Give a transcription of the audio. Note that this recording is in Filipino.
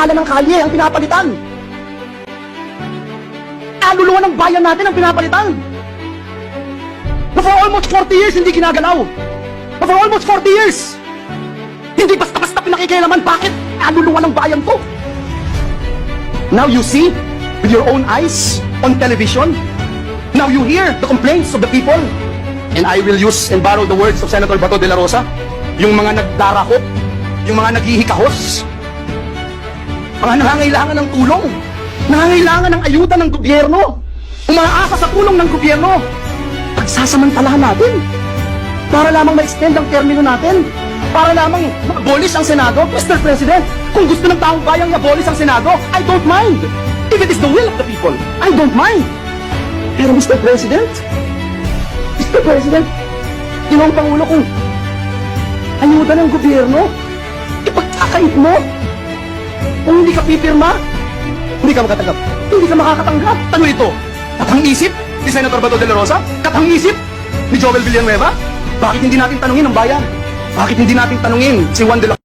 pangalan ng kalye ang pinapalitan. Kaluluwa ng bayan natin ang pinapalitan. Na for almost 40 years, hindi ginagalaw. Na for almost 40 years, hindi basta-basta pinakikialaman. Bakit? Kaluluwa ng bayan to. Now you see, with your own eyes, on television, now you hear the complaints of the people. And I will use and borrow the words of Senator Bato de la Rosa, yung mga nagdarako, yung mga naghihikahos, mga nangangailangan ng tulong, nangangailangan ng ayuda ng gobyerno, umaasa sa tulong ng gobyerno, pagsasamantalahan natin, para lamang ma-extend ang termino natin, para lamang ma-abolish ang Senado. Mr. President, kung gusto ng taong bayang i-abolish ang Senado, I don't mind. If it is the will of the people, I don't mind. Pero Mr. President, ginawang Pangulo kung ayuda ng gobyerno, ipagkakait mo. Kung hindi ka pipirma, hindi ka makatanggap. Hindi ka makakatanggap. Ano ito? Katang-isip ni Senator Bato de la Rosa? Katang-isip ni Joel Villanueva? Bakit hindi natin tanungin ang bayan? Bakit hindi natin tanungin si Juan de la